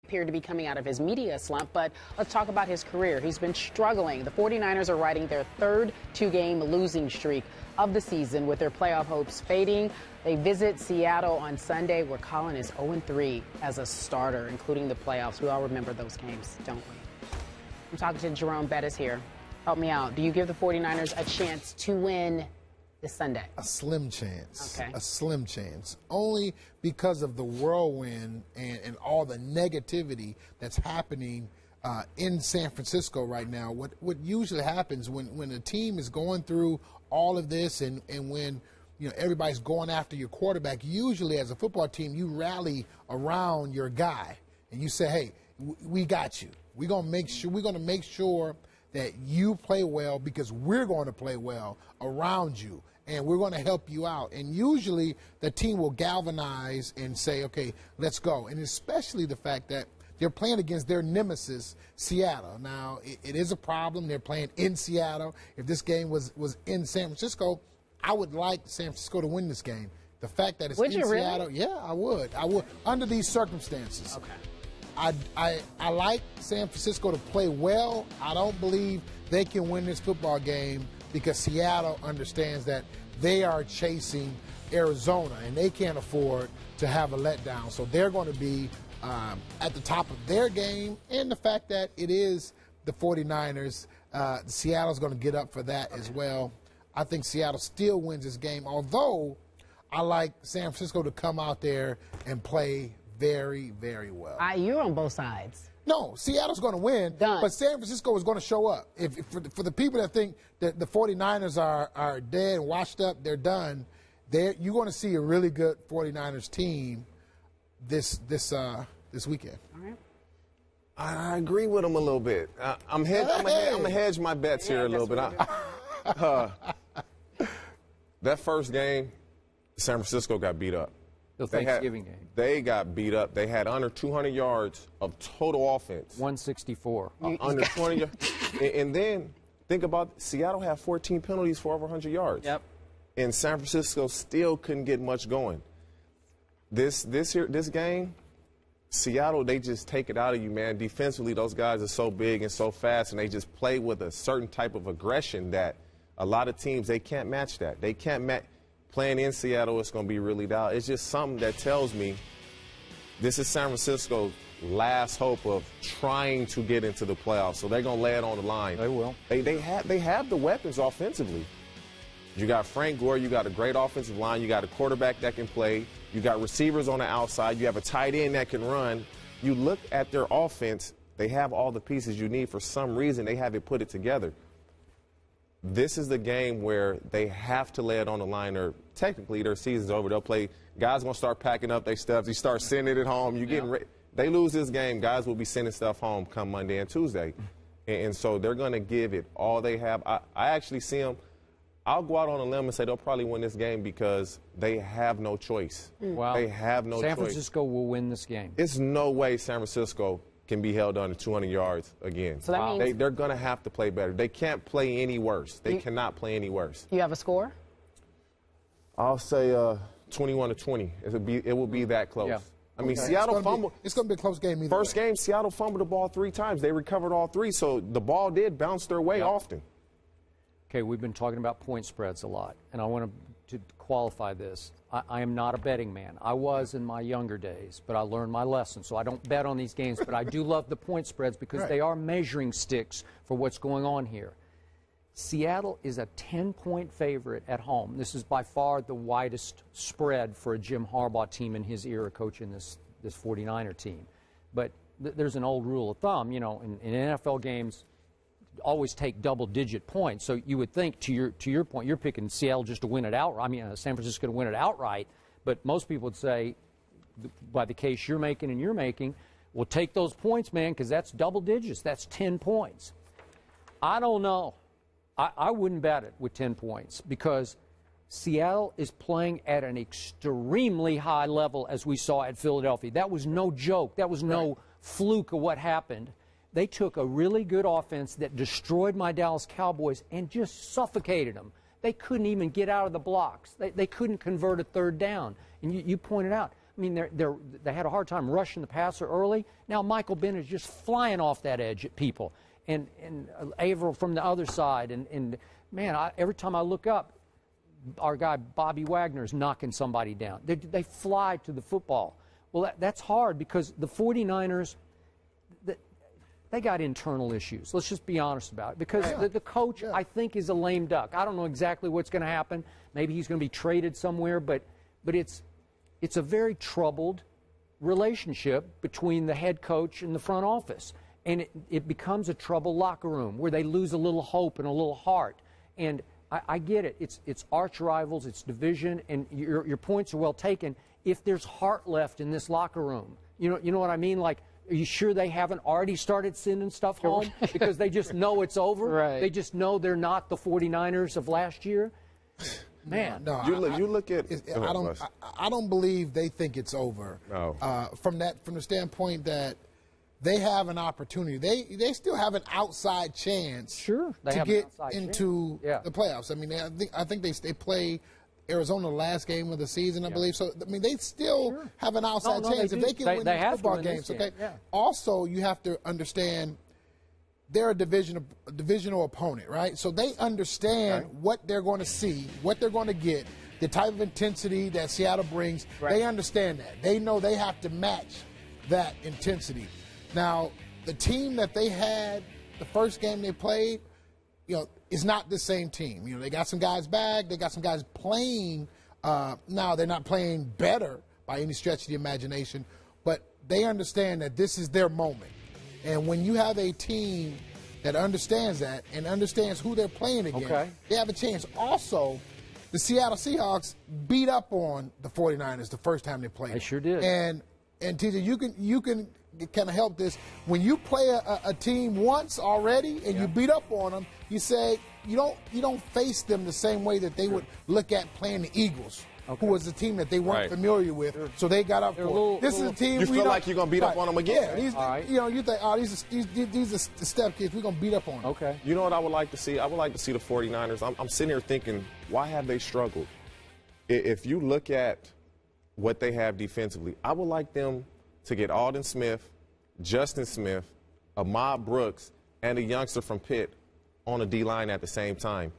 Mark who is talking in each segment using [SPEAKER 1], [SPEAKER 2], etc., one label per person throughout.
[SPEAKER 1] appeared to be coming out of his media slump, but let's talk about his career. He's been struggling. The 49ers are riding their third two-game losing streak of the season with their playoff hopes fading. They visit Seattle on Sunday, where Colin is 0-3 as a starter, including the playoffs. We all remember those games, don't we? I'm talking to Jerome Bettis here. Help me out. Do you give the 49ers a chance to win this Sunday?
[SPEAKER 2] A slim chance.
[SPEAKER 1] Okay.
[SPEAKER 2] A slim chance. Only because of the whirlwind and all the negativity that's happening in San Francisco right now. What usually happens when a team is going through all of this and when everybody's going after your quarterback, usually as a football team you rally around your guy and you say, hey, we got you. We're going to make sure that you play well because we're going to play well around you, and we're going to help you out. And usually the team will galvanize and say, okay, let's go. And especially the fact that they're playing against their nemesis, Seattle. Now, it is a problem. They're playing in Seattle. If this game was in San Francisco, I would like San Francisco to win this game. The fact that it's in Seattle, yeah, I would. Under these circumstances.
[SPEAKER 1] Okay.
[SPEAKER 2] I like San Francisco to play well. I don't believe they can win this football game because Seattle understands that they are chasing Arizona and they can't afford to have a letdown. So they're going to be at the top of their game, and the fact that it is the 49ers, Seattle's going to get up for that as well. I think Seattle still wins this game, although I like San Francisco to come out there and play very, very well.
[SPEAKER 1] You're on both sides.
[SPEAKER 2] No, Seattle's going to win, but San Francisco is going to show up. For the people that think that the 49ers are dead and washed up, they're done, you're going to see a really good 49ers team this weekend.
[SPEAKER 1] All right.
[SPEAKER 3] I agree with him a little bit. I'm gonna hedge my bets here a little bit. That first game, San Francisco got beat up.
[SPEAKER 4] The Thanksgiving game.
[SPEAKER 3] They got beat up. They had under 200 yards of total offense.
[SPEAKER 4] 164.
[SPEAKER 3] Under 20 yards. And then think about Seattle had 14 penalties for over 100 yards.
[SPEAKER 4] Yep.
[SPEAKER 3] And San Francisco still couldn't get much going. This game, Seattle, they just take it out of you, man. Defensively, those guys are so big and so fast, and they just play with a certain type of aggression that a lot of teams, they can't match that. They can't match. Playing in Seattle, it's going to be really down. It's just something that tells me this is San Francisco's last hope of trying to get into the playoffs. So they're going to lay it on the line.
[SPEAKER 4] They will.
[SPEAKER 3] They have the weapons offensively. You got Frank Gore. You got a great offensive line. You got a quarterback that can play. You got receivers on the outside. You have a tight end that can run. You look at their offense, they have all the pieces you need. For some reason, they haven't put it together. This is the game where they have to lay it on the line, or technically their season's over. They'll play. Guys going to start packing up their stuff. You start sending it home. You're getting ready. They lose this game, guys will be sending stuff home come Monday and Tuesday. And so they're going to give it all they have. I actually see them. I'll go out on a limb and say they'll probably win this game because they have no choice.
[SPEAKER 4] Well,
[SPEAKER 3] they have no choice.
[SPEAKER 4] San Francisco will win this game.
[SPEAKER 3] It's no way San Francisco can be held under 200 yards again.
[SPEAKER 1] So that means
[SPEAKER 3] they're going to have to play better. They can't play any worse. They cannot play any worse.
[SPEAKER 1] You have a score?
[SPEAKER 3] I'll say 21-20. It will be that close.
[SPEAKER 4] Yeah.
[SPEAKER 3] I mean, Seattle fumbled.
[SPEAKER 2] It's going to be a close game either
[SPEAKER 3] First
[SPEAKER 2] way.
[SPEAKER 3] game, Seattle fumbled the ball 3 times. They recovered all 3, so the ball did bounce their way often.
[SPEAKER 4] Okay, we've been talking about point spreads a lot, and I want to qualify this. I am not a betting man. I was in my younger days, but I learned my lesson, so I don't bet on these games, but I do love the point spreads because they are measuring sticks for what's going on here. Seattle is a 10-point favorite at home. This is by far the widest spread for a Jim Harbaugh team in his era coaching this 49er team. But there's an old rule of thumb, in NFL games, always take double-digit points. So you would think, to your point, you're picking Seattle just to win it outright. I mean, San Francisco to win it outright. But most people would say, by the case you're making and you're making, well, take those points, man, because that's double digits. That's 10 points. I don't know. I wouldn't bet it with 10 points because Seattle is playing at an extremely high level, as we saw at Philadelphia. That was no joke. That was no fluke of what happened. They took a really good offense that destroyed my Dallas Cowboys and just suffocated them. They couldn't even get out of the blocks. They couldn't convert a third down. And you pointed out, I mean, they had a hard time rushing the passer early. Now Michael Bennett is just flying off that edge at people, and Averill from the other side, and man, every time I look up, our guy Bobby Wagner is knocking somebody down. They fly to the football. Well, that's hard because the 49ers, they got internal issues. Let's just be honest about it. Because the coach, I think, is a lame duck. I don't know exactly what's going to happen. Maybe he's going to be traded somewhere, but it's a very troubled relationship between the head coach and the front office. And it becomes a troubled locker room where they lose a little hope and a little heart. And I get it. It's arch rivals, it's division, and your points are well taken. If there's heart left in this locker room, you know what I mean? Like, are you sure they haven't already started sending stuff home because they just know it's over?
[SPEAKER 1] Right.
[SPEAKER 4] They just know they're not the 49ers of last year? Man.
[SPEAKER 2] No,
[SPEAKER 3] You look at.
[SPEAKER 2] I don't believe they think it's over.
[SPEAKER 3] No.
[SPEAKER 2] From the standpoint that they have an opportunity. They still have an outside chance
[SPEAKER 4] Sure, they
[SPEAKER 2] to
[SPEAKER 4] have an
[SPEAKER 2] get
[SPEAKER 4] outside
[SPEAKER 2] into
[SPEAKER 4] chance.
[SPEAKER 2] the playoffs. I mean, I think they play Arizona the last game of the season, I believe. So, I mean, they still have an outside chance if they can win these football games. Okay.
[SPEAKER 4] Yeah.
[SPEAKER 2] Also, you have to understand they're a divisional opponent, right? So they understand what they're going to see, what they're going to get, the type of intensity that Seattle brings.
[SPEAKER 4] Right.
[SPEAKER 2] They understand that. They know they have to match that intensity. Now, the team that they had the first game they played, is not the same team. They got some guys back. They got some guys playing. Now, they're not playing better by any stretch of the imagination, but they understand that this is their moment. And when you have a team that understands that and understands who they're playing against, they have a chance. Also, the Seattle Seahawks beat up on the 49ers the first time they played.
[SPEAKER 4] They sure did.
[SPEAKER 2] And TJ, you can kind of help this. When you play a team once already and you beat up on them, you say you don't face them the same way that they would look at playing the Eagles, who was a team that they weren't familiar with. So they got up for. This is a team
[SPEAKER 3] you feel like you're gonna beat up on them again.
[SPEAKER 2] Yeah, you think, these are the step kids. We're gonna beat up on them.
[SPEAKER 4] Okay.
[SPEAKER 3] You know what I would like to see? I would like to see the 49ers. I'm sitting here thinking, why have they struggled? If you look at what they have defensively, I would like them to get Aldon Smith, Justin Smith, Ahmad Brooks, and a youngster from Pitt on a D-line at the same time.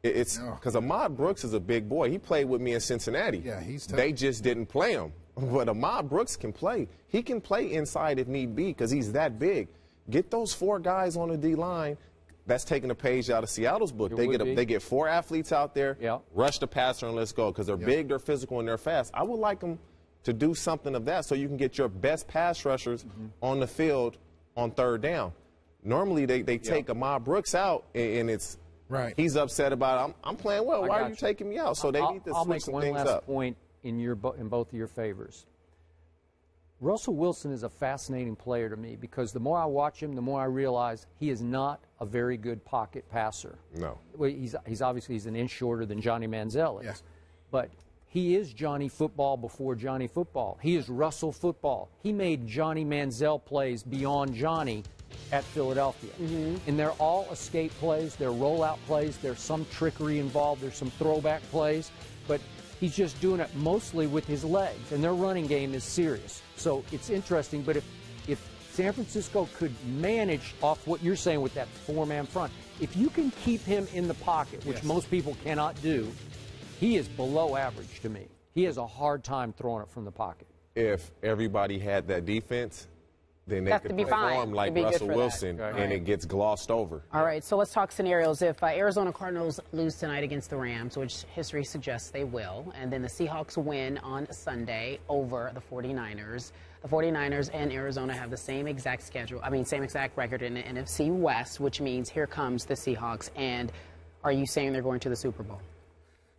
[SPEAKER 3] It's because Ahmad Brooks is a big boy. He played with me in Cincinnati.
[SPEAKER 2] Yeah, he's tough.
[SPEAKER 3] They just didn't play him. But Ahmad Brooks can play. He can play inside if need be because he's that big. Get those 4 guys on the D-line. That's taking a page out of Seattle's book. They get 4 athletes out there, rush the passer, and let's go because they're big, they're physical, and they're fast. I would like them to do something of that so you can get your best pass rushers on the field on third down. Normally, they take Ahmad Brooks out, and it's he's upset about it. I'm playing well. Why are you taking me out? So they need to switch some things up.
[SPEAKER 4] I'll make one last point in both of your favors. Russell Wilson is a fascinating player to me because the more I watch him, the more I realize he is not a very good pocket passer.
[SPEAKER 3] No.
[SPEAKER 4] Well, he's obviously an inch shorter than Johnny Manziel is. But he is Johnny Football before Johnny Football. He is Russell Football. He made Johnny Manziel plays beyond Johnny at Philadelphia. And they're all escape plays. They're rollout plays. There's some trickery involved. There's some throwback plays. But he's just doing it mostly with his legs. And their running game is serious. So it's interesting. But if San Francisco could manage off what you're saying with that 4-man front, if you can keep him in the pocket, which most people cannot do, he is below average to me. He has a hard time throwing it from the pocket.
[SPEAKER 3] If everybody had that defense, then they could perform like Russell Wilson, and it gets glossed over.
[SPEAKER 1] All right, so let's talk scenarios. If Arizona Cardinals lose tonight against the Rams, which history suggests they will, and then the Seahawks win on Sunday over the 49ers, the 49ers and Arizona have the same exact schedule, same exact record in the NFC West, which means here comes the Seahawks. And are you saying they're going to the Super Bowl?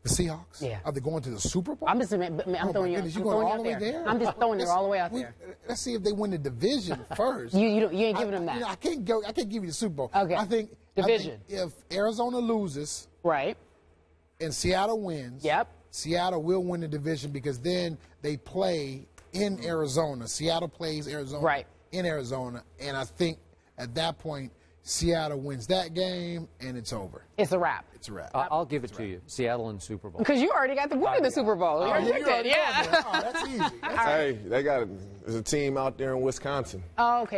[SPEAKER 2] The Seahawks?
[SPEAKER 1] Yeah.
[SPEAKER 2] Are they going to the Super Bowl?
[SPEAKER 1] I'm throwing you
[SPEAKER 2] all the way there.
[SPEAKER 1] I'm just throwing you all the way out there.
[SPEAKER 2] Let's see if they win the division first.
[SPEAKER 1] You ain't giving them that.
[SPEAKER 2] I can't give you the Super Bowl.
[SPEAKER 1] Okay.
[SPEAKER 2] I think if Arizona loses, and Seattle wins, Seattle will win the division because then they play in Arizona. Seattle plays Arizona in Arizona, and I think at that point Seattle wins that game, and it's over.
[SPEAKER 1] It's a wrap.
[SPEAKER 2] It's a wrap.
[SPEAKER 4] I'll give it to you. Seattle in Super Bowl.
[SPEAKER 1] Because you already got the win in the Super Bowl. You already picked it. Yeah.
[SPEAKER 2] Oh, that's easy.
[SPEAKER 3] Hey, there's a team out there in Wisconsin.
[SPEAKER 1] Oh, okay.